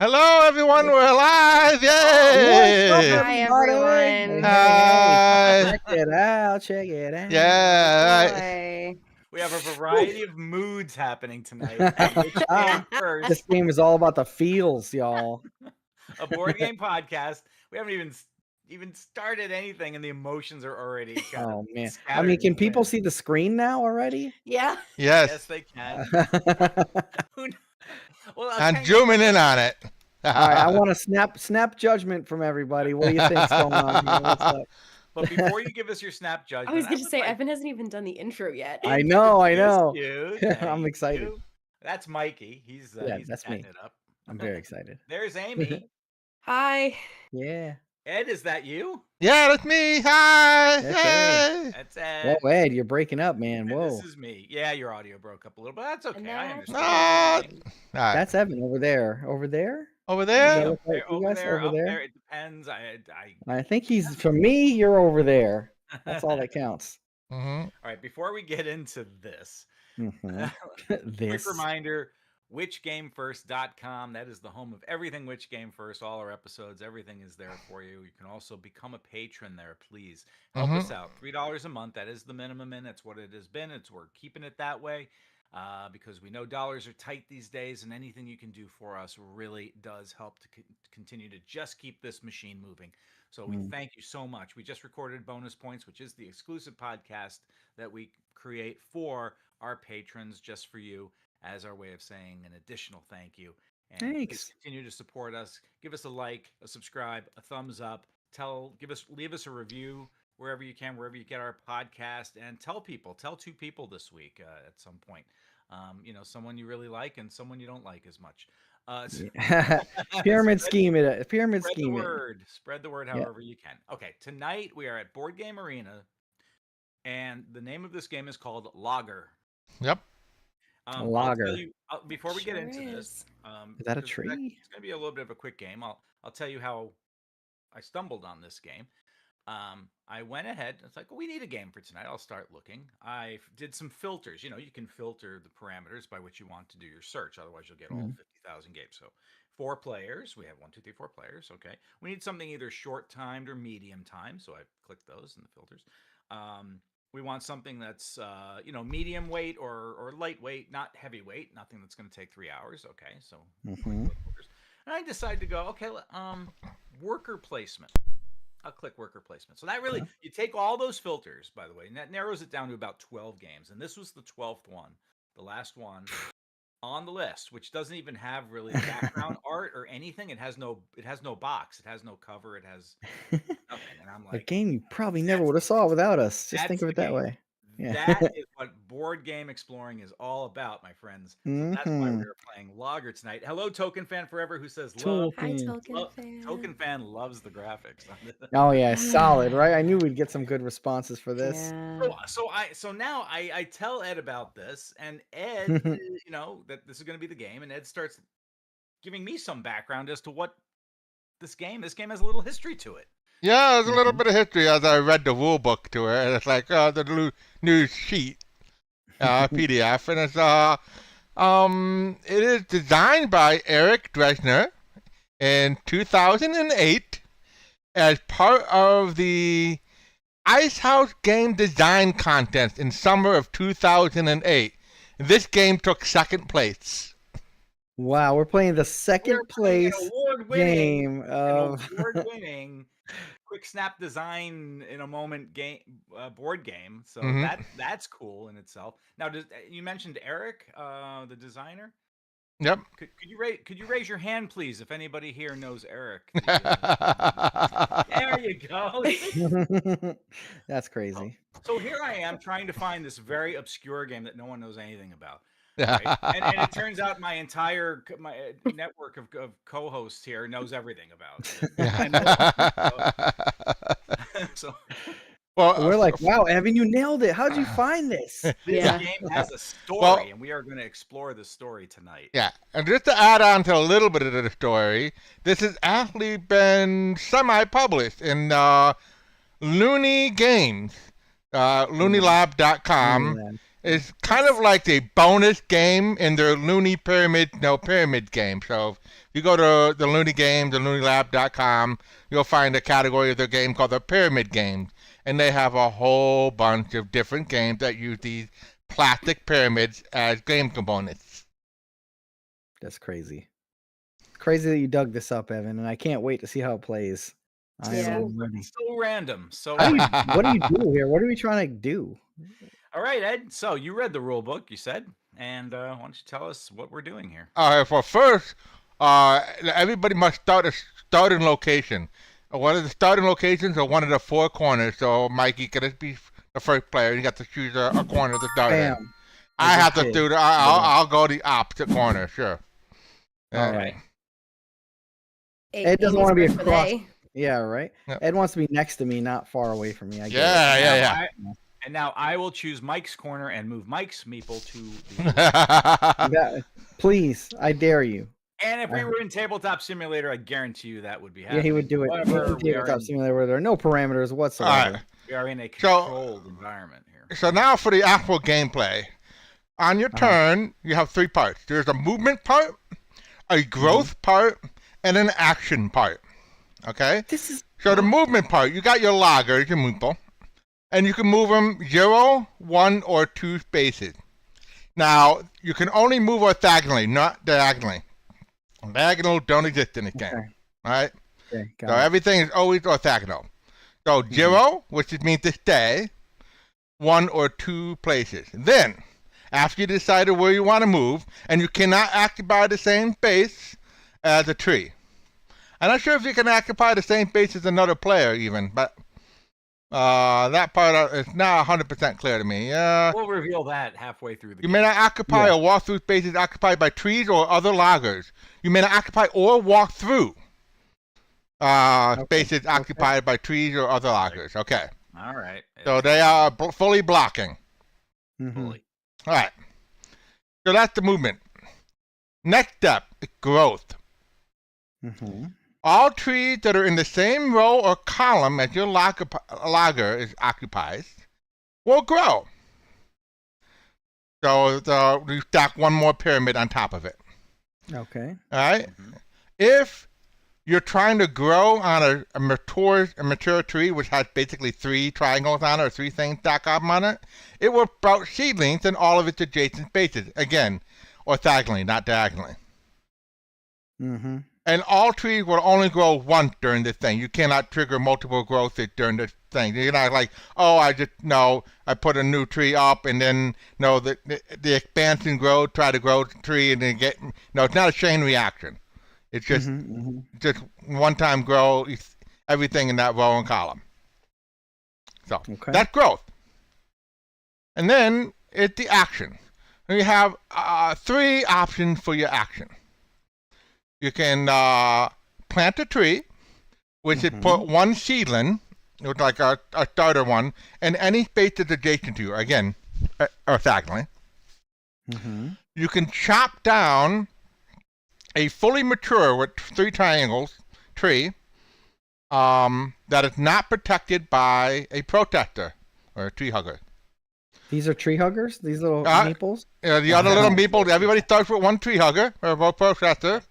Hello, everyone. We're live. What's up, Yay! Hi, everybody? everyone. Hi. Check it out. Check it out. Yeah. Boy. We have a variety of moods happening tonight. Which came This first? game is all about the feels, y'all. A board game podcast. We haven't even started anything, and the emotions are already kind Oh of man. I scattered mean, in can the people wind. see the screen now already? Yeah. Yes. Yes, they can. Who kn- well, I'm okay, zooming in on it. All right, I want a snap judgment from everybody. What do you think's going on here? What's up? But before you give us your snap judgment, I was going to would say, like Evan hasn't even done the intro yet. I know. introduce you. I'm Thank excited. you. That's Mikey. He's That's me. chatting it up. I'm very excited. There's Amy. Hi. Yeah. Ed, is that you? Yeah, that's me. Hi. That's Hey. That's Ed. Whoa, Ed, you're breaking up, man. And Whoa. this is me. Yeah, your audio broke up a little, but that's okay. I that's understand. All right. That's Evan over there. Over there? Over Does there. that look like you Over guys there, over up there? there. It depends. I think he's for me. You're over there. That's all that counts. Mm-hmm. All right. Before we get into this, Mhm. quick This. reminder: WhicGameFirst.com. That is the home of everything Which Game First. All our episodes, everything is there for you. You can also become a patron there. Please help us out. $3 a month. That is the minimum, and it's what it has been. We're keeping it that way. Because we know dollars are tight these days, and anything you can do for us really does help to continue to just keep this machine moving. So we thank you so much. We just recorded Bonus Points, which is the exclusive podcast that we create for our patrons, just for you, as our way of saying an additional thank you. And please Thanks. continue to support us. Give us a like, a subscribe, a thumbs up. Leave us a review wherever you can, wherever you get our podcast, and tell two people this week at some point. Someone you really like and someone you don't like as much. Pyramid scheme it. Pyramid Spread the scheme it. word. Spread the word however you can. Okay, tonight we are at Board Game Arena, and the name of this game is called Lager. Yep. Lager. Before we get into this, is that a 'cause tree? It's going to be a little bit of a quick game. I'll tell you how I stumbled on this game. I went ahead. It's like, well, we need a game for tonight. I'll start looking. I did some filters. You can filter the parameters by which you want to do your search. Otherwise, you'll get all 50,000 games. So 4 players. We have 1, 2, 3, 4 players. Okay. We need something either short timed or medium timed. So I clicked those in the filters. We want something that's medium weight or lightweight, not heavyweight. Nothing that's going to take 3 hours. Okay. So and I decided to go, okay, worker placement. I'll click worker placement. So that really, you take all those filters, by the way, and that narrows it down to about 12 games. And this was the 12th one, the last one on the list, which doesn't even have really background art or anything. It has no box. It has no cover. It has nothing. And I'm A like, game you probably never would have saw without us. Just think that's of the it that game. way. Yeah. That is what board game exploring is all about, my friends. So that's why we are playing Lager tonight. Hello, Token Fan Forever, who says love. Hi, Token. Token Fan. Token Fan loves the graphics. Oh yeah, solid, right? I knew we'd get some good responses for this. Yeah. So now I tell Ed about this, and Ed, that this is going to be the game, and Ed starts giving me some background as to what this game has a little history to it. Yeah, there's a little bit of history as I read the rule book to it. And it's like the new sheet, PDF, and it is designed by Eric Dresner in 2008 as part of the Ice House Game Design Contest in summer of 2008. This game took second place. Wow, we're playing the second place game of award-winning quick snap design in a moment game board game. So that's cool in itself. Now, you mentioned Eric, the designer? Yep. Could you raise your hand, please, if anybody here knows Eric? There you go. That's crazy. So here I am trying to find this very obscure game that no one knows anything about. Right? and it turns out my entire network of co-hosts here knows everything about it. Well, we're like, wow, Evan, you nailed it. How'd you find this? This game has a story, and we are going to explore the story tonight. Yeah, and just to add on to a little bit of the story, this has actually been semi-published in Looney Games, loonylab.com. It's kind of like a bonus game in their Looney Pyramid game. So if you go to the Looney Game, the LooneyLab.com, you'll find a category of their game called the Pyramid Games. And they have a whole bunch of different games that use these plastic pyramids as game components. That's crazy. Crazy that you dug this up, Evan, and I can't wait to see how it plays. I Yeah. am ready. So random. So What do you do here? What are we trying to do? all right, Ed. So you read the rule book, you said, and why don't you tell us what we're doing here? All right, well, first, everybody must start a starting location. One of the starting locations are one of the four corners. So, Mikey, can this be the first player? You got to choose a corner to start in. Bam. I As a have to kid. do that. I'll go the opposite corner, sure. All Yeah. right. Eight Ed doesn't games wanna be for across- they. Yeah, right. Yep. Ed wants to be next to me, not far away from me. I get it. Yeah. And now I will choose Mike's corner and move Mike's meeple to the. Please, I dare you. And if we were in Tabletop Simulator, I guarantee you that would be happening. Yeah, he would do it. However, we are, Tabletop in, Simulator where there are no parameters whatsoever. All right. we are in a So- controlled environment here. So now for the actual gameplay. On your turn, you have three parts. There's a movement part, a growth part, and an action part. Okay? This is So the movement part, you got your loggers, your meeple, and you can move them 0, 1, or 2 spaces. Now, you can only move orthogonally, not diagonally. Diagonal don't exist in this game. okay. All right? Okay, So got it. everything is always orthogonal. So 0, which means to stay, 1 or 2 places. Then, after you decided where you want to move, and you cannot occupy the same space as a tree. I'm not sure if you can occupy the same space as another player even, but that part is not 100% clear to me. We'll reveal that halfway through the You game. may not occupy Yeah. or walk through spaces occupied by trees or other loggers. You may not occupy or walk through spaces occupied by trees or other loggers. Okay. All right. So they are fully blocking. Mhm. Fully. All right. So that's the movement. Next step, growth. Mhm. All trees that are in the same row or column as your logger occupies will grow. So you stack one more pyramid on top of it. Okay. All right? Mhm. If you're trying to grow on a mature tree, which has basically 3 triangles on it or 3 things stacked up on it, it will sprout seedlings in all of its adjacent spaces. Again, orthogonally, not diagonally. Mm-hmm. And all trees will only grow once during this thing. You cannot trigger multiple growth during this thing. You're not like, oh, I put a new tree up and then, the expansion try to grow the tree and then it's not a chain reaction. It's just, just one-time grow everything in that row and column. So Okay. that's growth. And then it's the action. And you have 3 options for your action. You can plant a tree, which is put one seedling, like a starter one, in any space that's adjacent to you. Again, orthogonally. Mm-hmm. You can chop down a fully mature with 3 triangles tree that is not protected by a protector or a tree hugger. These are tree huggers. These little meeples. The other little meeple, everybody starts with one tree hugger or a protector.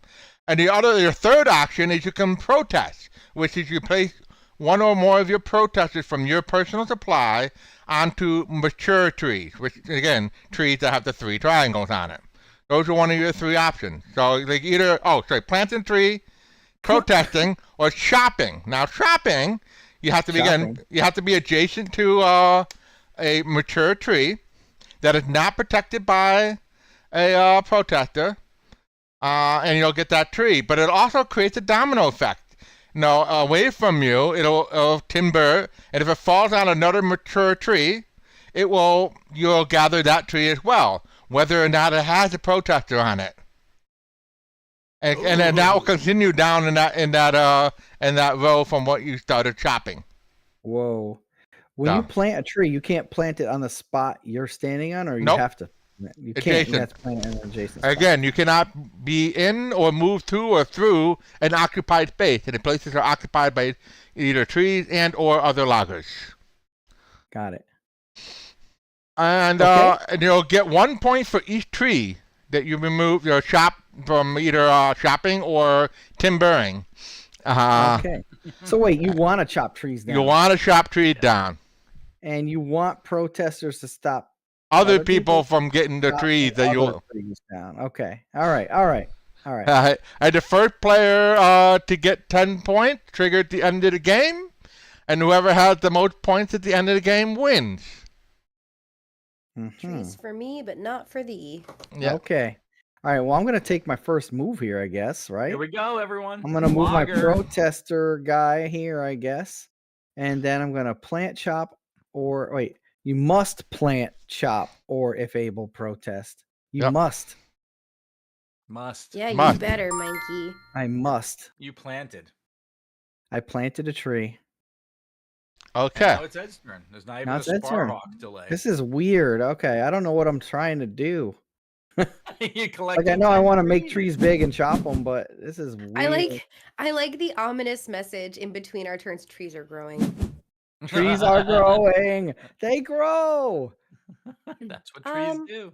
And your third option is you can protest, which is you place one or more of your protesters from your personal supply onto mature trees, which, again, trees that have the 3 triangles on it. Those are one of your 3 options. So, like planting tree, protesting, or chopping. Now, chopping, you have to be adjacent to a mature tree that is not protected by a protester. And you'll get that tree. But it also creates a domino effect. Away from you, it'll timber, and if it falls on another mature tree, you'll gather that tree as well, whether or not it has a protector on it. And then that will continue down in that row from what you started chopping. Whoa. When you plant a tree, you can't plant it on the spot you're standing on, or you Nope. have to. You can't. You Adjacent. have to plant it in an adjacent spot. Again, you cannot be in or move to or through an occupied space, and the places are occupied by either trees and or other loggers. Got it. And, Okay. and you'll get 1 point for each tree that you remove your chop from either chopping or timbering. Okay. So wait, you want to chop trees down? You want to chop trees down. and you want protesters to stop Other people from getting the chopping trees that other you. trees down. Okay. All right. And the first player to get 10 points triggered at the end of the game, and whoever has the most points at the end of the game wins. Mhm. Trees for me, but not for thee. Yeah. Okay. All right. Well, I'm gonna take my first move here, I guess. Right. Here we go, everyone. I'm gonna move my Logger. protester guy here, I guess, and then I'm gonna plant, chop, or wait. You must plant, chop, or if able, protest. You Yep. must. Must. Yeah, Must. you better, Mikey. I must. You planted. I planted a tree. And Okay. now it's Ed's turn. There's not even Now a it's Ed's turn. Sparhawk delay. This is weird. Okay, I don't know what I'm trying to do. You collect. Like I know I want to make trees big and chop them, but this is weird. I like the ominous message in between our turns. Trees are growing. Trees are growing. They grow. That's what trees do.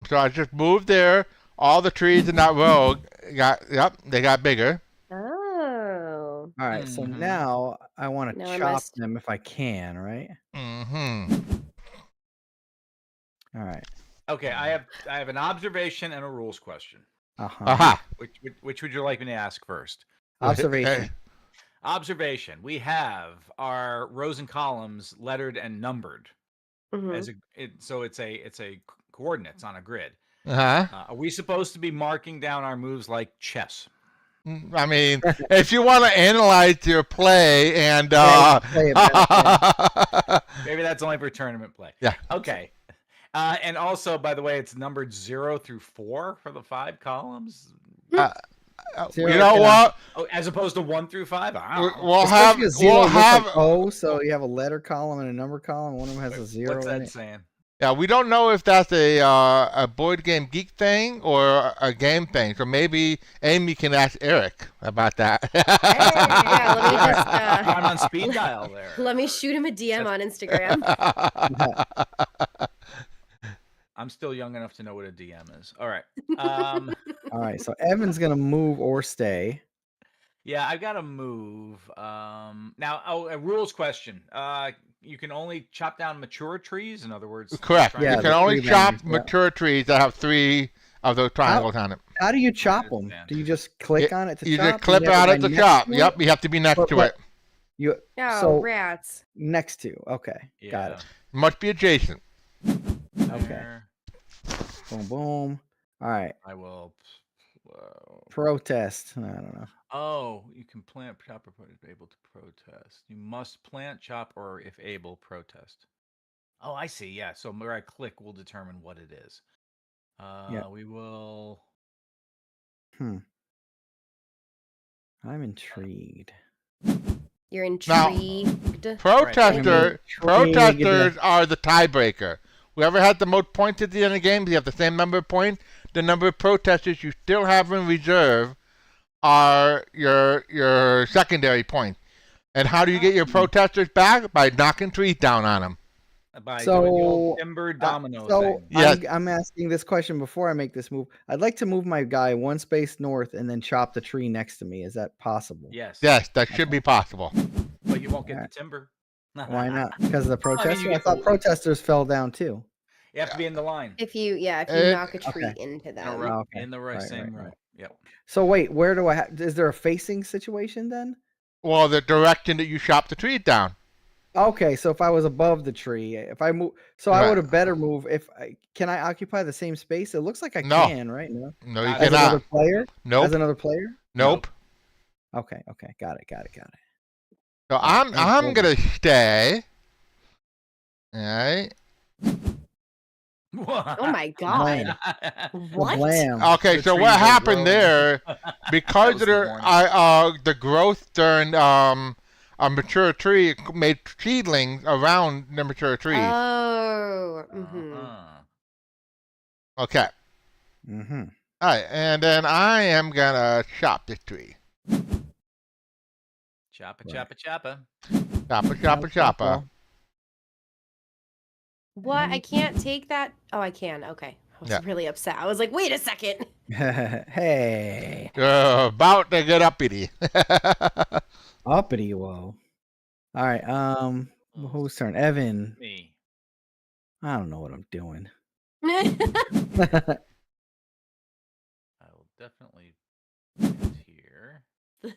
So I just moved there. All the trees in that row they got bigger. Oh. All right, so Mhm. now I want to Now I chop must- them if I can, right? Mm-hmm. All right. Okay, I have an observation and a rules question. Uh-huh. Aha. Which would you like me to ask first? Observation. Observation. We have our rows and columns lettered and numbered Mhm. as so it's a coordinates on a grid. Uh-huh. Are we supposed to be marking down our moves like chess? I mean, if you want to analyze your play and Play it better, yeah. Maybe that's only for tournament play. Yeah. Okay. And also, by the way, it's numbered 0 through 4 for the 5 columns. Zero you know can- what? Oh, as opposed to 1 through 5. I don't know. We'll have Especially a zero we'll looks like have O, so you have a letter column and a number column. One of them has a zero What's in that it. saying? yeah. We don't know if that's a board game geek thing or a game thing. So maybe Amy can ask Eric about that. Yeah, let me just I'm on speed dial there. let me shoot him a DM on Instagram. I'm still young enough to know what a DM is. All right. All right, so Evan's gonna move or stay. Yeah, I've got to move. Now, a rules question. You can only chop down mature trees. In other words, Correct. trying Yeah, you to- can the only tree chop bangers, yeah. mature trees that have 3 of those triangles on it. How do you chop them? understand. Do you just click on it to You chop? just clip Do you have out it at the right next chop. to it? Yep. You have to be next But- to but- it. You Oh, so rats. next to. Okay, got it. Must be adjacent. Okay. There. Boom, boom. All right, I will. protest. I don't know. Oh, you can plant, chop, or if able to protest. You must plant, chop, or if able, protest. Oh, I see. Yeah. So where I click will determine what it is. We will. I'm intrigued. You're Now- intrigued. Protesters Right. are the tiebreaker. Whoever has the most points at the end of the game, you have the same number of points. The number of protesters you still have in reserve are your secondary points. And how do you get your protesters back? By knocking trees down on them. By doing the old So, timber domino So thing. Yes. I'm asking this question before I make this move. I'd like to move my guy 1 space north and then chop the tree next to me. Is that possible? Yes. Yes, that should be possible. But you won't get Alright. the timber. Why not? Because of the Well, I mean, you protester? I get thought the- protesters fell down too. You have to be in the line. If you knock a tree Okay. into In, a them. row, okay. in the right, Right, same right, row. right. Yep. So wait, where do I have? Is there a facing situation then? Well, the direction that you chop the trees down. Okay, so if I was above the tree, if I move, so I Right. would have better move. Can I occupy the same space? It looks like I No. can, right? No, No, you As as another cannot. player. Nope. As another player. Nope. Okay, got it. So I'm cool. gonna stay. All right. Oh my god. What? Blam. Okay, The so trees what are happened growing. there? Because was of the warning. the growth during a mature tree made seedlings around the mature trees. Oh. Mhm. Uh-huh. Okay. Mm-hmm. All right, and then I am gonna chop this tree. Choppa, Right. choppa, choppa. Choppa, choppa, choppa. What? I can't take that. Oh, I can. Okay. I was Yeah. really upset. I was like, wait a second. Hey, You're about to get uppity. uppity whoa. All right. Whose turn? Evan. Me. I don't know what I'm doing. I will definitely put it here.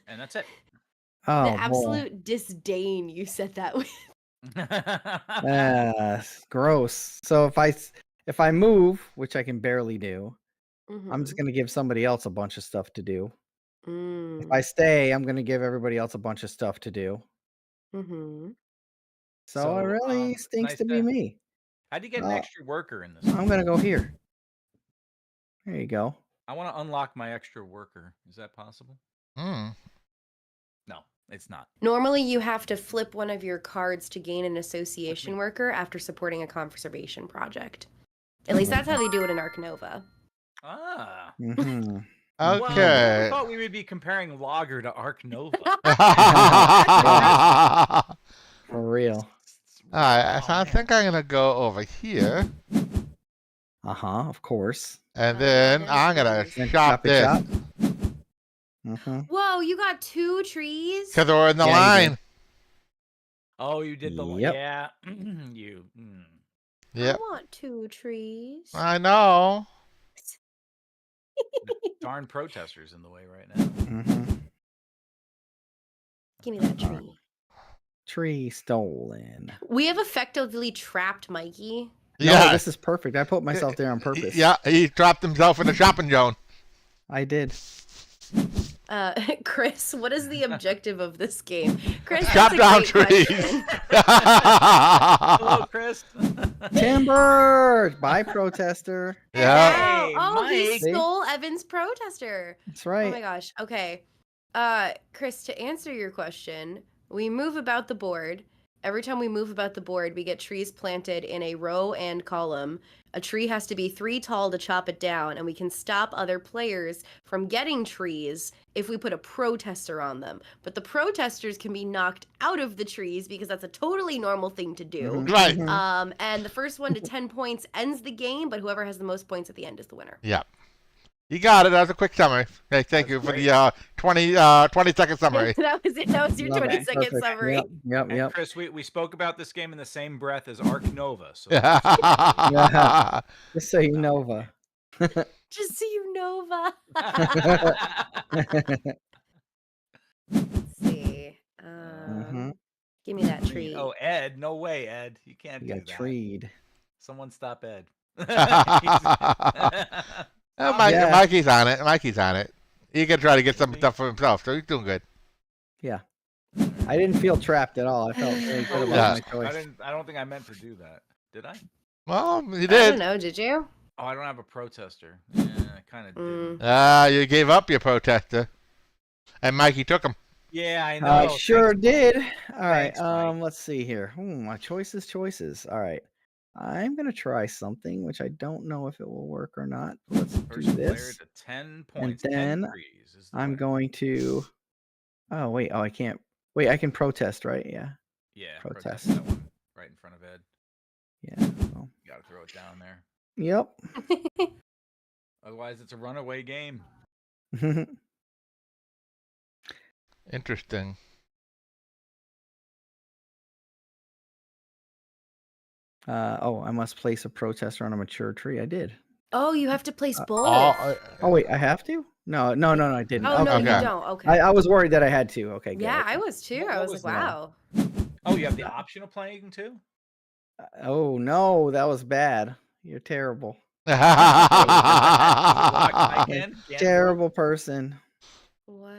And that's it. Oh The boy. absolute disdain you said that with. Gross. So if I move, which I can barely do, I'm just gonna give somebody else a bunch of stuff to do. If I stay, I'm gonna give everybody else a bunch of stuff to do. Mm-hmm. So it really it's stinks nice to be me. How do you get an Uh, extra worker in this? I'm gonna go here. There you go. I want to unlock my extra worker. Is that possible? Hmm. No, it's not. Normally, you have to flip one of your cards to gain an association worker after supporting a conservation project. At least that's how they do it in Ark Nova. Ah. Mhm. Well, I Okay. thought we would be comparing Logger to Ark Nova. For real. Alright, so I man. think I'm gonna go over here, Of course. and then yes, I'm gonna please. chop Chop it, this chop. Whoa, you got 2 trees? because we're in the Yeah, you line. did. Oh, you did the Yep. yeah. You. Yep, I want 2 trees. I know. Darn protesters in the way right now. Give me that tree. Tree stolen. We have effectively trapped Mikey. No, Yeah, this is perfect. I put myself there on purpose. yeah, he dropped himself in the shopping zone. I did. Chris, what is the objective of this game? Chris, Chop that's a down great trees. question. Hello, Chris. Timber! Bye, protester. Yeah. Hey, Oh, he Mike. stole Evan's protester. That's Oh right. my gosh. Okay. Chris, to answer your question, we move about the board. Every time we move about the board, we get trees planted in a row and column. A tree has to be 3 tall to chop it down, and we can stop other players from getting trees if we put a protester on them. But the protesters can be knocked out of the trees because that's a totally normal thing to do. Mhm, Right. mhm. And the first 1 to 10 points ends the game, but whoever has the most points at the end is the winner. Yeah. You got it. That was a quick summary. Hey, thank That's you for great. the 20-second summary. That was it. That was your Love it. 20-second Perfect. summary. Yep. And Chris, we spoke about this game in the same breath as Ark Nova. So Yeah. Just so you know, Just so you know, Va. Let's see. Mhm. Give me that tree. Oh, Ed, no way, Ed. You can't You do got that. treed. Someone stop Ed. Oh, Yeah. Mikey's on it. Mikey's on it. He can try to get some stuff for himself, so he's doing good. Yeah. I didn't feel trapped at all. I felt really good about Yeah. my choice. I don't think I meant to do that. Did I? Well, you I don't did. know. Did you? Oh, I don't have a protester. Yeah, I kind of did. You gave up your protester, and Mikey took him. Yeah, I know. I sure did. All right. Thanks, Mike. Let's see here. My choices. All right. I'm gonna try something which I don't know if it will work or not. Let's First do player this. to 10 points. And 10 then trees is the I'm winner. going to. Oh wait. Oh, I can't. Wait, I can protest, right? Yeah. Yeah, protest. that one right in front of Ed. Yeah. Well, You gotta throw it down there. yep. Otherwise, it's a runaway game. Interesting. I must place a protester on a mature tree. I did. Oh, you have to place both. Oh wait, I have to? No, I didn't. Oh, no, Okay. you Okay. don't. Okay. I was worried that I had to. Okay, good. Yeah, okay. I was too. What I was was like, that? wow. Oh, you have the option of playing too? Oh no, that was bad. You're terrible. Again? Terrible person. What?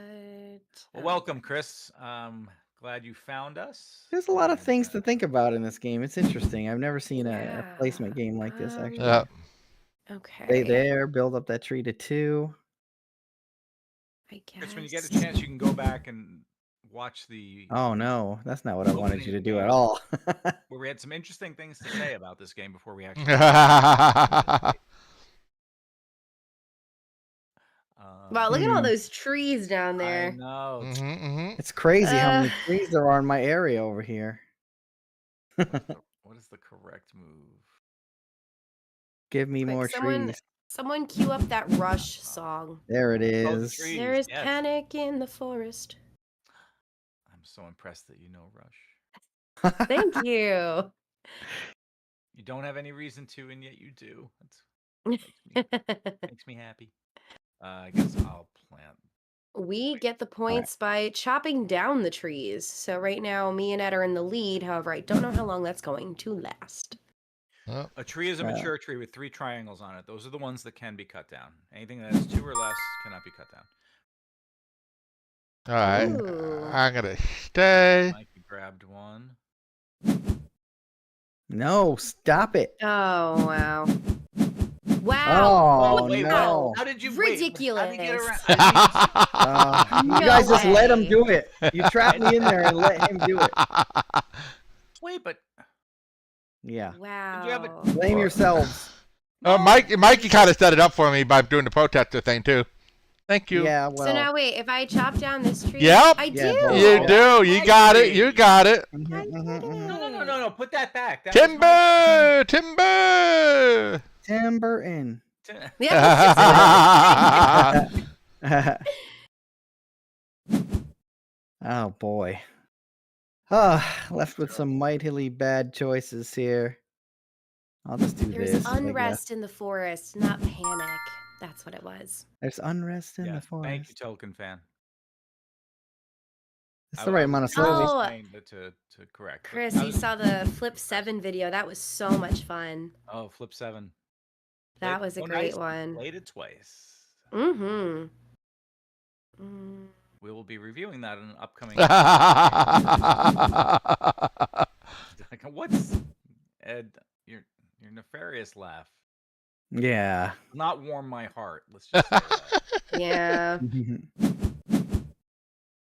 Well, welcome, Chris. Glad you found us. There's a lot of And, things to think about in this game. It's interesting. I've never seen a Yeah, placement game like this actually. Yeah. Okay. Stay there, build up that tree to 2. I guess. Chris, when you get a chance, you can go back and watch the Oh no, that's not what I wanted you to do at Opening all. where we had some interesting things to say about this game before we actually. Wow, look at all Hmm. those trees down I there. know. it's- Mm-hmm. It's crazy how many trees there are in my area over here. What What is the correct move? Give me Quick, more trees. Someone cue up that Rush song. There it Oh, the is. trees. There is Yes. panic in the forest. I'm so impressed that you know Rush. Thank you. You don't have any reason to, and yet you do. Makes me happy. I guess I'll plant. We get the points by chopping down the trees. So right now, me and Ed are in the lead. However, I don't know how long that's going to last. Oh, A tree is a mature tree with 3 triangles on it. Those are the ones that can be cut down. Anything that has 2 or less cannot be cut down. all right. Ooh. I'm gonna stay. Mikey grabbed one. No, stop it. Oh, wow. Wow. Oh, wait, no. How did you Ridiculous. Wait, how did you get around? You No guys just let him way. do it. You trapped me in there and let him do it. Wait, but Yeah. Wow. you have it- Blame yourselves. Mikey kind of set it up for me by doing the protester thing too. Thank you. Yeah, well. So now wait, if I chop down this tree, Yep. I Yeah, do. both. You do. You got it. You got it. Mhm, mhm, mhm. No. Put that back. That was Timber. Timber. Tim Burton. my- Yeah. Oh boy. Left with some mightily bad choices here. I'll just do There's this. I guess. unrest in the forest, not panic. That's what it was. There's unrest in Yeah, the forest. thank you, Token fan. It's the right amount of Oh, syllables. To correct. but Chris, I you was- saw the Flip 7 video. That was so much fun. Oh, Flip 7. That Played- was a oh, great nice. one. Played it twice. Mm-hmm. Mm. We will be reviewing that in an upcoming. What's Ed? Your nefarious laugh Yeah. will not warm my heart. Let's just say that. Yeah.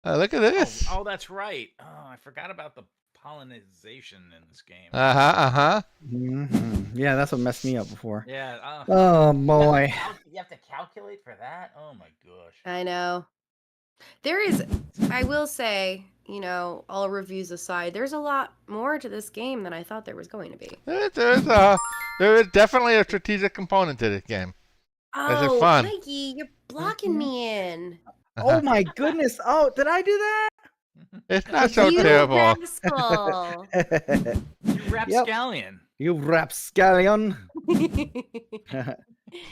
Look at this. Oh, that's right. Oh, I forgot about the pollinization in this game. Yeah, that's what messed me up before. Yeah. Oh boy. You have to calculate for that. Oh my gosh. I know. There is, I will say, you know, all reviews aside, there's a lot more to this game than I thought there was going to be. There is definitely a strategic component to this game. Is it fun? Mikey, you're blocking me in. Oh my goodness. Oh, did I do It's not so You terrible. rascal. that? You rapscallion. You rapscallion.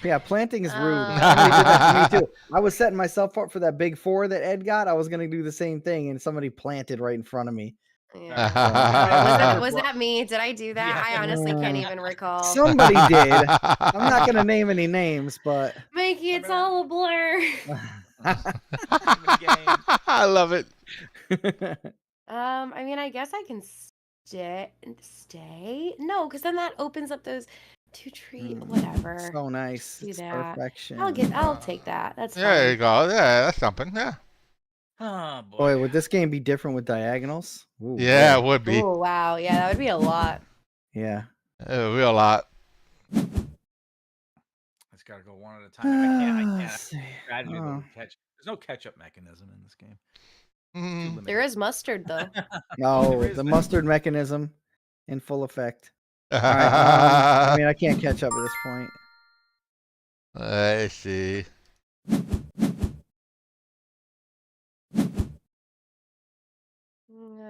Yeah, planting is rude. Uh. Somebody did that to me too. I was setting myself up for that big 4 that Ed got. I was gonna do the same thing, and somebody planted right in front of me. Yeah. Was that me? Did I do that? Yeah. I honestly can't even recall. Somebody did. I'm not gonna name any names, but Mikey, it's all a blur. I love it. I mean, I guess I can stay. No, because then that opens up those 2 trees. Whatever. So nice. Do It's that. perfection. I'll take that. That's There you fine. go. Yeah, that's something. Yeah. Oh boy. Boy, would this game be different with diagonals? Ooh, Yeah, it boy. would be. Oh wow, yeah, that would be a lot. Yeah. A real lot. I just gotta go one at a time. I can't. Let's see. Strategy Oh. doesn't catch. There's no catch-up mechanism in this game. Too Mm. limited. There is mustard though. No, there is the that. mustard mechanism in full effect. All right, I mean, I can't catch up at this point. I see.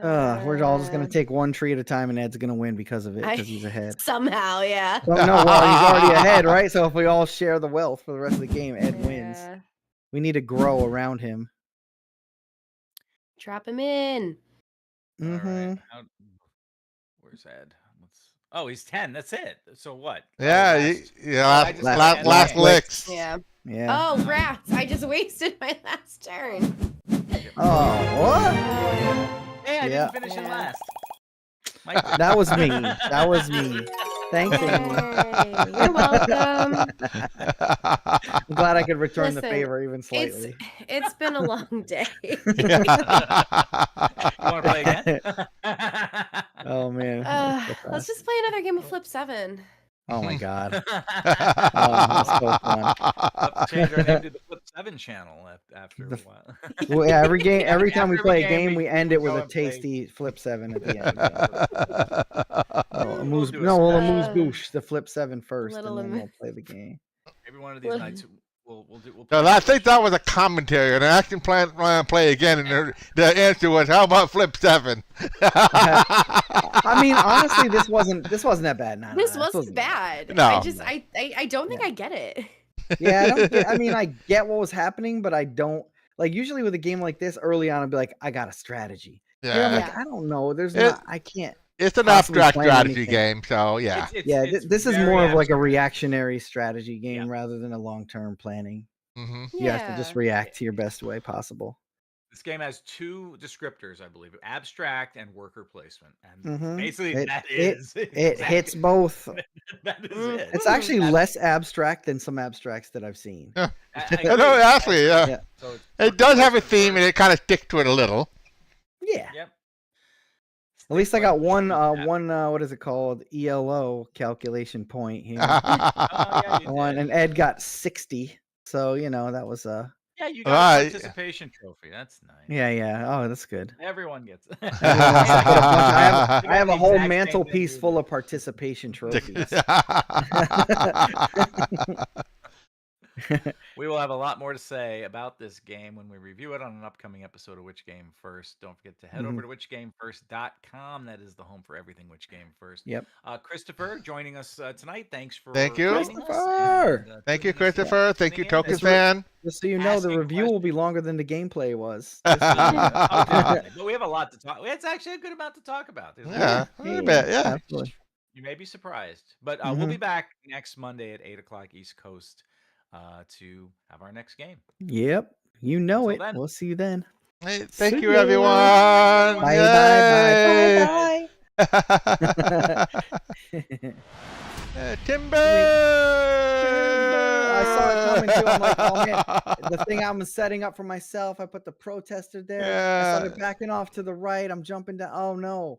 We're all just gonna take one tree at a time, and Ed's gonna win because of it, I- because he's ahead. Somehow, yeah. Well, no, well, he's already ahead, right? So if we all share the wealth for the rest of the game, Ed wins. Yeah. We need to grow around him. Trap him in. All right. Mm-hmm. Where's Ed? Oh, he's 10. That's it. So what? Yeah, Last- last, just last, said last that. licks. Yeah. Yeah. Oh, rats! I just wasted my last turn. Oh, what? Hey, I Yeah. didn't finish it Yeah. last. Mike, That was me. That was me. Thanks, Amy. Yay, you're welcome. I'm glad I could return the Listen, favor even slightly. It's been a long day. you want to play again? Oh man. Let's just play another game of Flip 7. Oh my god. We'll Oh, that's so fun. have to change our name to the Flip 7 channel after a The- while. Well, yeah, every time we After play a every game, we end it with go a and play- tasty flip 7 at the end. Yeah. We'll Amuse, do a no, we'll special. amuse bouche the flip 7 first, and little then amu- we'll play the game. Maybe one of these Well- nights we'll play. No, I think that was a commentary, and I actually plan to play again, and the answer was, "How about Flip 7?" I mean, honestly, this wasn't that bad. No, This no, wasn't bad. No. I just I don't think I get it. Yeah, I get what was happening, but I don't like. Usually with a game like this, early on, I'd be like, I got a strategy. Here, I'm Yeah, like, I don't know. There's It- not. I can't. it's an possibly abstract plan strategy anything. game, so yeah. This is very more of like a abstract. reactionary strategy game Yeah. rather than a long-term planning. Hmm. You have to just react to your best way possible. This game has 2 descriptors, I believe: abstract and worker placement. And Mhm. basically, It- that it- is It hits both. That is Mm. it. It's actually That's- less abstract than some abstracts that I've seen. Yeah. I No, agree. actually, yeah. Yeah. So it's It worker does have a placement theme, and first. it kind of sticks to it a little. Yeah. Yep. At least I Stick got like one shoot at- one what is it called? ELO calculation point here. Oh, yeah, you One, did. and Ed got 60. So, that was Yeah, you got Right. a participation trophy. That's nice. yeah. Oh, that's good. Everyone gets it. I have a The whole exact same mantelpiece thing. full of participation trophies. We will have a lot more to say about this game when we review it on an upcoming episode of Which Game First. Don't forget to head over to whichgamefirst.com. That is the home for everything Which Game First. Yep. Christopher joining us tonight. Thanks for Thank you. joining us Christopher! and, Thank you, tuning us in, Christopher. Thank you, tuning in. Token It's re- fan. Just so you know, the Asking review will be longer than the gameplay was. Oh, definitely. But we have a lot to talk. It's actually a good amount to talk about. There's a lot. Yeah, a little bit. Yeah. Absolutely. You may be surprised, but we'll be back next Monday at 8:00 East Coast to have our next game. Yep. You know Until it. then. We'll see you then. Hey, thank See you, ya. everyone. Bye, Yay. bye. Timber. I saw it coming too. I'm like, oh man, the thing I'm setting up for myself, I put the protester there. I started backing off to the right. I'm jumping down. Oh no.